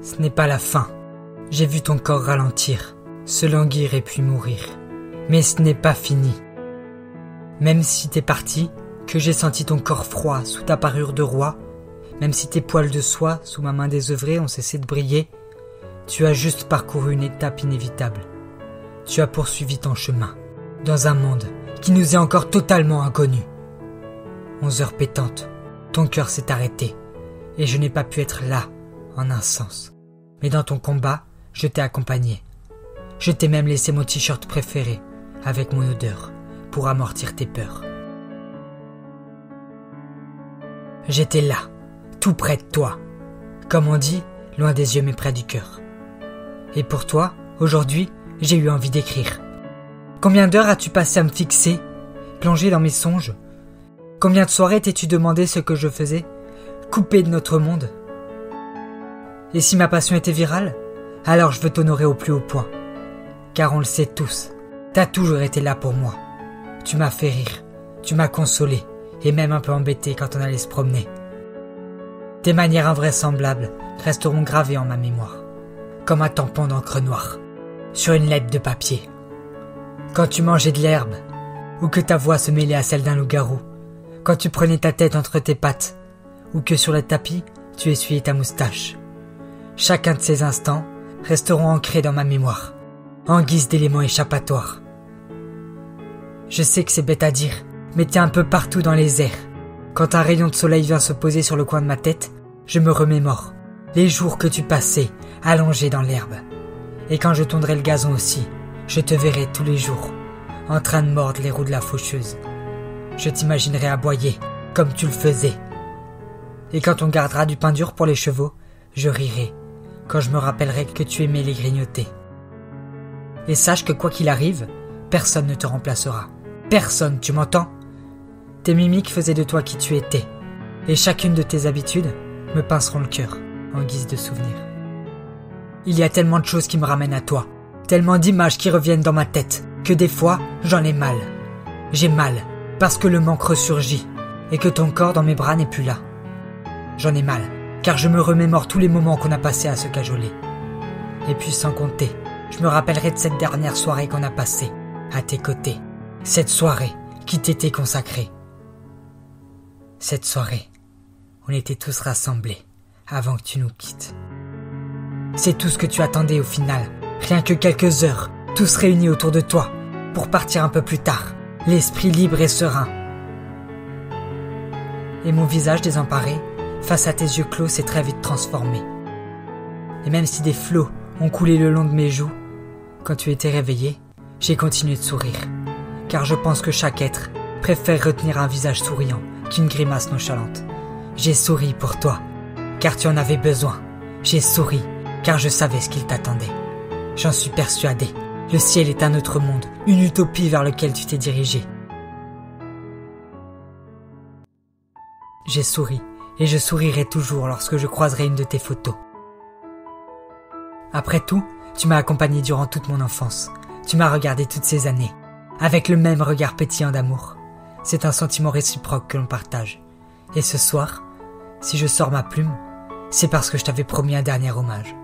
Ce n'est pas la fin. J'ai vu ton corps ralentir, se languir et puis mourir. Mais ce n'est pas fini. Même si t'es parti, que j'ai senti ton corps froid sous ta parure de roi, même si tes poils de soie sous ma main désœuvrée ont cessé de briller, tu as juste parcouru une étape inévitable. Tu as poursuivi ton chemin, dans un monde qui nous est encore totalement inconnu. 11 heures pétantes, ton cœur s'est arrêté, et je n'ai pas pu être là, en un sens. Mais dans ton combat, je t'ai accompagné. Je t'ai même laissé mon t-shirt préféré, avec mon odeur, pour amortir tes peurs. J'étais là, tout près de toi. Comme on dit, loin des yeux mais près du cœur. Et pour toi, aujourd'hui, j'ai eu envie d'écrire. Combien d'heures as-tu passé à me fixer, plongé dans mes songes? Combien de soirées t'es-tu demandé ce que je faisais, coupé de notre monde? Et si ma passion était virale, alors je veux t'honorer au plus haut point. Car on le sait tous, t'as toujours été là pour moi. Tu m'as fait rire, tu m'as consolé, et même un peu embêté quand on allait se promener. Tes manières invraisemblables resteront gravées en ma mémoire, comme un tampon d'encre noire, sur une lettre de papier. Quand tu mangeais de l'herbe, ou que ta voix se mêlait à celle d'un loup-garou, quand tu prenais ta tête entre tes pattes, ou que sur le tapis, tu essuyais ta moustache. Chacun de ces instants resteront ancrés dans ma mémoire, en guise d'éléments échappatoires. Je sais que c'est bête à dire, mais t'es un peu partout dans les airs. Quand un rayon de soleil vient se poser sur le coin de ma tête, je me remémore les jours que tu passais, allongé dans l'herbe. Et quand je tondrai le gazon aussi, je te verrai tous les jours, en train de mordre les roues de la faucheuse. Je t'imaginerai aboyer, comme tu le faisais. Et quand on gardera du pain dur pour les chevaux, je rirai, quand je me rappellerai que tu aimais les grignoter. Et sache que quoi qu'il arrive, personne ne te remplacera. Personne, tu m'entends? Tes mimiques faisaient de toi qui tu étais, et chacune de tes habitudes me pinceront le cœur, en guise de souvenir. Il y a tellement de choses qui me ramènent à toi, tellement d'images qui reviennent dans ma tête, que des fois, j'en ai mal. J'ai mal, parce que le manque ressurgit, et que ton corps dans mes bras n'est plus là. J'en ai mal, car je me remémore tous les moments qu'on a passés à se cajoler. Et puis sans compter, je me rappellerai de cette dernière soirée qu'on a passée, à tes côtés. Cette soirée qui t'était consacrée. Cette soirée, on était tous rassemblés, avant que tu nous quittes. C'est tout ce que tu attendais au final, rien que quelques heures, tous réunis autour de toi, pour partir un peu plus tard, l'esprit libre et serein. Et mon visage désemparé, face à tes yeux clos, s'est très vite transformé. Et même si des flots ont coulé le long de mes joues, quand tu étais réveillé, j'ai continué de sourire. Car je pense que chaque être préfère retenir un visage souriant qu'une grimace nonchalante. J'ai souri pour toi, car tu en avais besoin. J'ai souri, car je savais ce qu'il t'attendait. J'en suis persuadé. Le ciel est un autre monde, une utopie vers lequel tu t'es dirigé. J'ai souri, et je sourirai toujours lorsque je croiserai une de tes photos. Après tout, tu m'as accompagné durant toute mon enfance. Tu m'as regardé toutes ces années, avec le même regard pétillant d'amour. C'est un sentiment réciproque que l'on partage. Et ce soir, si je sors ma plume, c'est parce que je t'avais promis un dernier hommage.